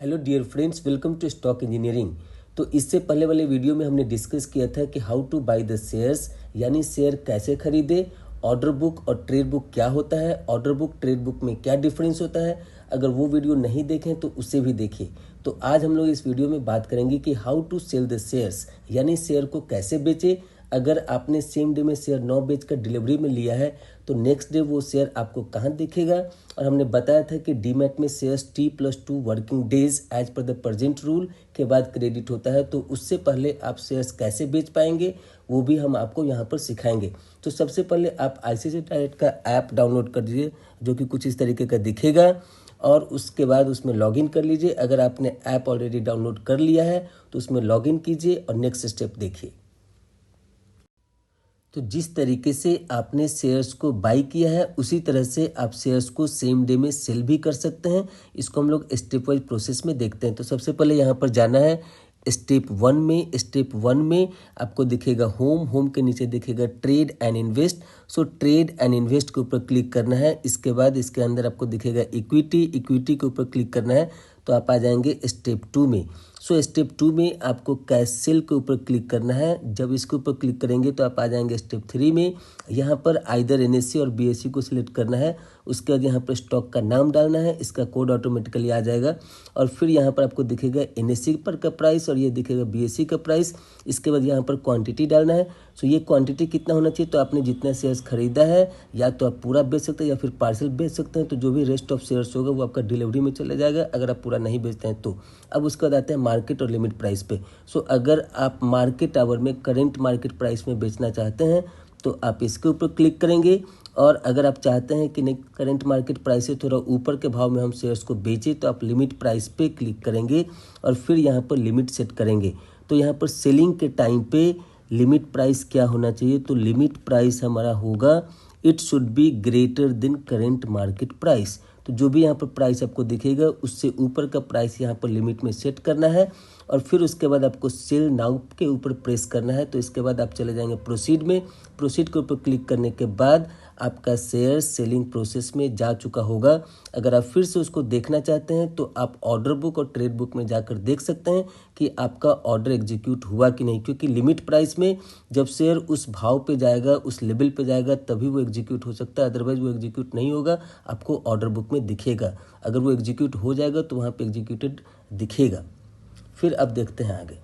Hello dear friends, welcome to stock engineering. तो इससे पहले वाले वीडियो में हमने डिस्कस किया था कि how to buy the shares, यानी शेयर कैसे खरीदे, ऑर्डर बुक और ट्रेड बुक क्या होता है, ऑर्डर बुक ट्रेड बुक में क्या डिफरेंस होता है। अगर वो वीडियो नहीं देखें तो उसे भी देखिए। तो आज हम लोग इस वीडियो में बात करेंगे कि how to sell the shares, यानी शेयर को कैसे बेचे। अगर आपने सेम डे में शेयर 9 बेचकर डिलीवरी में लिया है तो नेक्स्ट डे वो शेयर आपको कहाँ दिखेगा। और हमने बताया था कि डीमैट में shares T+2 working days as per the present rule के बाद क्रेडिट होता है, तो उससे पहले आप शेयर्स कैसे बेच पाएंगे वो भी हम आपको यहाँ पर सिखाएंगे। तो सबसे पहले आप ICICI डायरेक्ट का ऐप डाउनलोड कर दीजिए, जो कि कुछ इस तरीके का दिखेगा, और उसके बाद उसमें लॉगिन कर लीजिए। अगर आपने ऐप ऑलरेडी डाउनलोड कर लिया है तो उसमें लॉगिन कीजिए और नेक्स्ट स्टेप देखिए। तो जिस तरीके से आपने शेयर्स को बाई किया है उसी तरह से आप शेयर्स को सेम डे में सेल भी कर सकते हैं। इसको हम लोग स्टेप वाइज प्रोसेस में देखते हैं। तो सबसे पहले यहाँ पर जाना है स्टेप 1 में। स्टेप 1 में आपको दिखेगा होम के नीचे दिखेगा trade and invest. So trade and invest के ऊपर क्लिक करना है। इसके बाद इसके अंदर आपको दिखेगा इक्विटी के ऊपर क्लिक करना है, तो आप आ जाएंगे स्टेप 2 में। सो स्टेप 2 में आपको कैश सेल के ऊपर क्लिक करना है। जब इसके ऊपर क्लिक करेंगे तो आप आ जाएंगे स्टेप 3 में। यहाँ पर आइदर NSE और BSE को सिलेक्ट करना है। उसके बाद यहाँ पर स्टॉक का नाम डालना है, इसका कोड ऑटोमेटिकली आ जाएगा। और फिर यहाँ पर आपको दिखेगा NSE पर का प्राइस और ये दिखेगा BSE का प्राइस। इसके बाद यहाँ पर क्वांटिटी डालना है। सो ये क्वांटिटी कितना होना चाहिए, तो आपने जितना शेयर्स खरीदा है या तो आप पूरा बेच सकते हैं या फिर पार्सल बेच सकते हैं। तो जो भी रेस्ट ऑफ शेयर्स होगा वो आपका डिलीवरी में चला जाएगा, अगर आप पूरा नहीं बेचते हैं तो। अब उसके बाद आते हैं मार्केट और लिमिट प्राइस पे। सो अगर आप मार्केट आवर में करेंट मार्केट प्राइस में बेचना चाहते हैं तो आप इसके ऊपर क्लिक करेंगे। और अगर आप चाहते हैं कि नहीं, करंट मार्केट प्राइस से थोड़ा ऊपर के भाव में हम शेयर्स को बेचें, तो आप लिमिट प्राइस पे क्लिक करेंगे और फिर यहाँ पर लिमिट सेट करेंगे। तो यहाँ पर सेलिंग के टाइम पे लिमिट प्राइस क्या होना चाहिए, तो लिमिट प्राइस हमारा होगा it should be greater than current market price. तो जो भी यहाँ पर प्राइस आपको दिखेगा उससे ऊपर का प्राइस यहाँ पर लिमिट में सेट करना है। और फिर उसके बाद आपको सेल नाउ के ऊपर प्रेस करना है। तो इसके बाद आप चले जाएंगे प्रोसीड में। प्रोसीड के ऊपर क्लिक करने के बाद आपका शेयर सेलिंग प्रोसेस में जा चुका होगा। अगर आप फिर से उसको देखना चाहते हैं तो आप ऑर्डर बुक और ट्रेड बुक में जाकर देख सकते हैं कि आपका ऑर्डर एग्जीक्यूट हुआ कि नहीं, क्योंकि लिमिट प्राइस में जब शेयर उस भाव पे जाएगा, उस लेवल पे जाएगा, तभी वो एग्जीक्यूट हो सकता है, अदरवाइज वो एग्जीक्यूट नहीं होगा। आपको ऑर्डर बुक में दिखेगा। अगर वो एग्जीक्यूट हो जाएगा तो वहाँ पे एग्जीक्यूटेड दिखेगा। फिर अब देखते हैं आगे।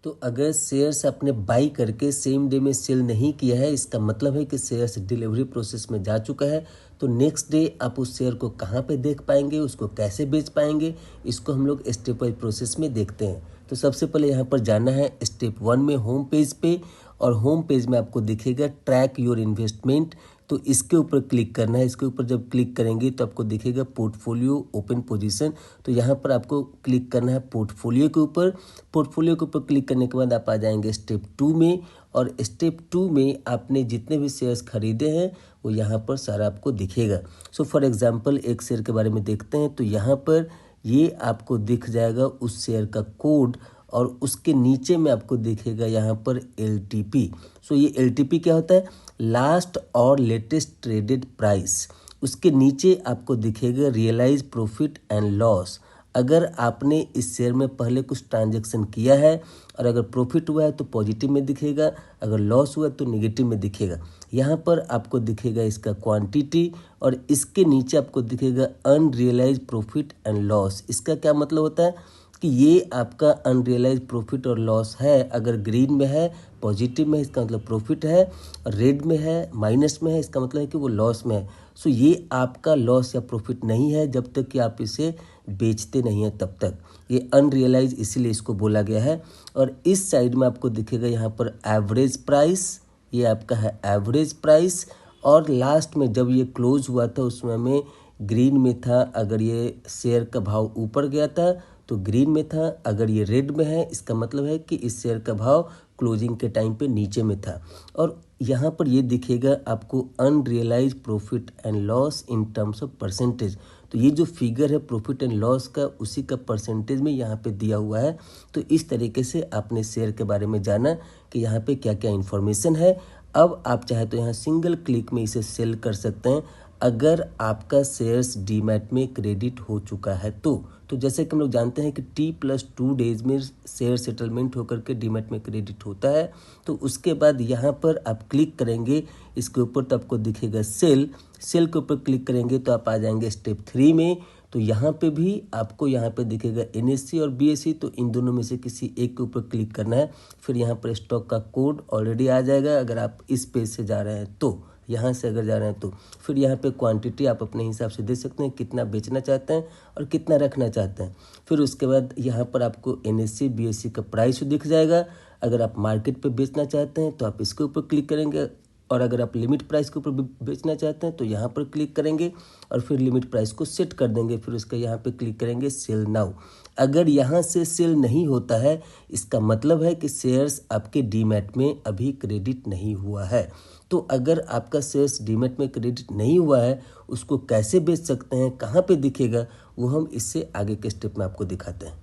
तो अगर शेयर्स आपने बाई करके सेम डे में सेल नहीं किया है, इसका मतलब है कि शेयर्स डिलीवरी प्रोसेस में जा चुका है। तो नेक्स्ट डे आप उस शेयर को कहाँ पे देख पाएंगे, उसको कैसे बेच पाएंगे, इसको हम लोग स्टेप वाइज प्रोसेस में देखते हैं। तो सबसे पहले यहाँ पर जाना है स्टेप 1 में होम पेज पे, और होम पेज में आपको दिखेगा ट्रैक योर इन्वेस्टमेंट। तो इसके ऊपर क्लिक करना है। इसके ऊपर जब क्लिक करेंगे तो आपको दिखेगा पोर्टफोलियो ओपन पोजीशन। तो यहाँ पर आपको क्लिक करना है पोर्टफोलियो के ऊपर। पोर्टफोलियो के ऊपर क्लिक करने के बाद आप आ जाएंगे स्टेप 2 में, और स्टेप 2 में आपने जितने भी शेयर्स खरीदे हैं वो यहाँ पर सारा आपको दिखेगा। सो फॉर एग्जांपल एक शेयर के बारे में देखते हैं। तो यहाँ पर ये आपको दिख जाएगा उस शेयर का कोड, और उसके नीचे में आपको दिखेगा यहाँ पर LTP। सो ये LTP क्या होता है, लास्ट और लेटेस्ट ट्रेडेड प्राइस। उसके नीचे आपको दिखेगा रियलाइज प्रॉफिट एंड लॉस। अगर आपने इस शेयर में पहले कुछ ट्रांजैक्शन किया है और अगर प्रॉफिट हुआ है तो पॉजिटिव में दिखेगा, अगर लॉस हुआ तो नेगेटिव में दिखेगा। यहाँ पर आपको दिखेगा इसका क्वांटिटी, और इसके नीचे आपको दिखेगा अनरियलाइज प्रॉफिट एंड लॉस। इसका क्या मतलब होता है कि ये आपका अनरियलाइज प्रॉफिट और लॉस है। अगर ग्रीन में है, पॉजिटिव में है, इसका मतलब प्रॉफिट है, और रेड में है, माइनस में है, इसका मतलब है कि वो लॉस में है। सो ये आपका लॉस या प्रॉफिट नहीं है जब तक कि आप इसे बेचते नहीं हैं तब तक। ये अनरियलाइज इसीलिए इसको बोला गया है। और इस साइड में आपको दिखेगा यहाँ पर एवरेज प्राइस, ये आपका है एवरेज प्राइस। और लास्ट में जब ये क्लोज हुआ था उसमें में ग्रीन में था, अगर ये शेयर का भाव ऊपर गया था तो ग्रीन में था, अगर ये रेड में है इसका मतलब है कि इस शेयर का भाव क्लोजिंग के टाइम पे नीचे में था। और यहाँ पर ये दिखेगा आपको unrealised profit and loss in terms of percentage. तो ये जो फिगर है प्रॉफिट एंड लॉस का, उसी का परसेंटेज में यहाँ पे दिया हुआ है। तो इस तरीके से आपने शेयर के बारे में जाना कि यहाँ पे क्या क्या इन्फॉर्मेशन है। अब आप चाहे तो यहाँ सिंगल क्लिक में इसे सेल कर सकते हैं। अगर आपका शेयर्स डीमैट में क्रेडिट हो चुका है तो जैसे कि हम लोग जानते हैं कि T+2 डेज में शेयर सेटलमेंट होकर के डीमैट में क्रेडिट होता है। तो उसके बाद यहाँ पर आप क्लिक करेंगे इसके ऊपर तो आपको दिखेगा सेल के ऊपर क्लिक करेंगे तो आप आ जाएंगे स्टेप 3 में। तो यहाँ पे भी आपको यहाँ पे दिखेगा NSE और BSE, तो इन दोनों में से किसी एक के ऊपर क्लिक करना है। फिर यहाँ पर स्टॉक का कोड ऑलरेडी आ जाएगा अगर आप इस पेज से जा रहे हैं तो, यहाँ से अगर जा रहे हैं तो। फिर यहाँ पे क्वांटिटी आप अपने हिसाब से दे सकते हैं, कितना बेचना चाहते हैं और कितना रखना चाहते हैं। फिर उसके बाद यहाँ पर आपको NSE BSE का प्राइस दिख जाएगा। अगर आप मार्केट पे बेचना चाहते हैं तो आप इसके ऊपर क्लिक करेंगे, और अगर आप लिमिट प्राइस के ऊपर बेचना चाहते हैं तो यहाँ पर क्लिक करेंगे और फिर लिमिट प्राइस को सेट कर देंगे। फिर उसका यहाँ पे क्लिक करेंगे सेल नाउ। अगर यहाँ से सेल नहीं होता है इसका मतलब है कि शेयर्स आपके डीमैट में अभी क्रेडिट नहीं हुआ है। तो अगर आपका शेयर्स डीमैट में क्रेडिट नहीं हुआ है उसको कैसे बेच सकते हैं, कहाँ पे दिखेगा, वो हम इससे आगे के स्टेप में आपको दिखाते हैं।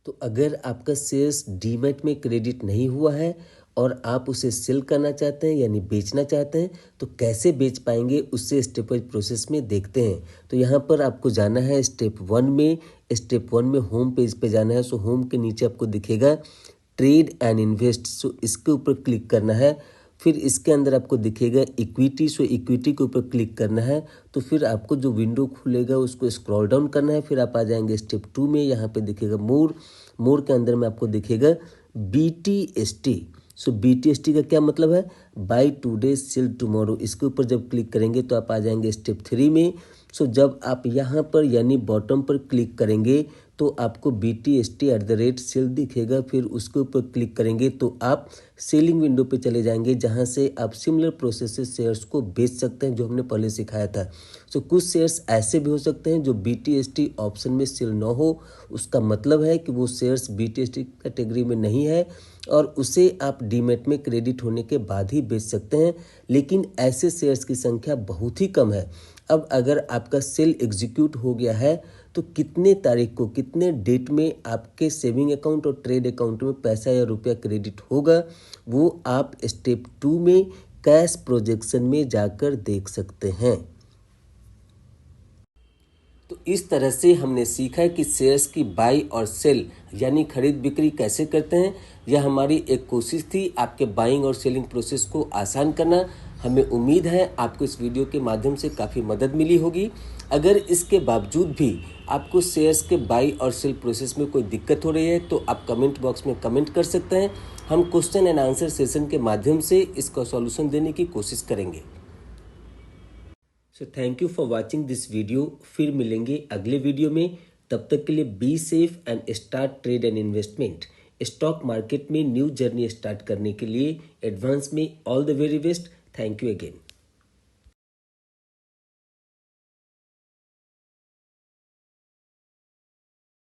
तो अगर आपका शेयर्स डीमैट में क्रेडिट नहीं हुआ है और आप उसे सेल करना चाहते हैं यानी बेचना चाहते हैं तो कैसे बेच पाएंगे उससे स्टेप वाइज प्रोसेस में देखते हैं। तो यहाँ पर आपको जाना है स्टेप 1 में। स्टेप 1 में होम पेज पे जाना है। सो होम के नीचे आपको दिखेगा ट्रेड एंड इन्वेस्ट, सो इसके ऊपर क्लिक करना है। फिर इसके अंदर आपको दिखेगा इक्विटी, सो इक्विटी के ऊपर क्लिक करना है। तो फिर आपको जो विंडो खुलेगा उसको स्क्रॉल डाउन करना है। फिर आप आ जाएंगे स्टेप 2 में। यहाँ पे दिखेगा मोर के अंदर में आपको दिखेगा BTST। सो BTST का क्या मतलब है, बाय टुडे सेल टुमारो। इसके ऊपर जब क्लिक करेंगे तो आप आ जाएंगे स्टेप 3 में। सो जब आप यहाँ पर यानी बॉटम पर क्लिक करेंगे तो आपको BTST@सेल दिखेगा। फिर उसके ऊपर क्लिक करेंगे तो आप सेलिंग विंडो पे चले जाएंगे जहाँ से आप सिमिलर प्रोसेस से शेयर्स को बेच सकते हैं जो हमने पहले सिखाया था। सो कुछ शेयर्स ऐसे भी हो सकते हैं जो BTST ऑप्शन में सेल ना हो, उसका मतलब है कि वो शेयर्स BTST कैटेगरी में नहीं है और उसे आप डीमैट में क्रेडिट होने के बाद ही बेच सकते हैं। लेकिन ऐसे शेयर्स की संख्या बहुत ही कम है। अब अगर आपका सेल एग्जीक्यूट हो गया है तो कितने तारीख को, कितने डेट में आपके सेविंग अकाउंट और ट्रेड अकाउंट में पैसा या रुपया क्रेडिट होगा वो आप स्टेप 2 में कैश प्रोजेक्शन में जाकर देख सकते हैं। तो इस तरह से हमने सीखा कि शेयर्स की बाई और सेल यानी खरीद बिक्री कैसे करते हैं। यह हमारी एक कोशिश थी आपके बाइंग और सेलिंग प्रोसेस को आसान करना। हमें उम्मीद है आपको इस वीडियो के माध्यम से काफ़ी मदद मिली होगी। अगर इसके बावजूद भी आपको शेयर्स के बाई और सेल प्रोसेस में कोई दिक्कत हो रही है तो आप कमेंट बॉक्स में कमेंट कर सकते हैं। हम क्वेश्चन एंड आंसर सेशन के माध्यम से इसका सॉल्यूशन देने की कोशिश करेंगे। So thank you for watching this video. फिर मिलेंगे अगले वीडियो में। तब तक के लिए be safe and start trade and investment. Stock market में न्यू जर्नी स्टार्ट करने के लिए एडवांस में all the very best. Thank you again.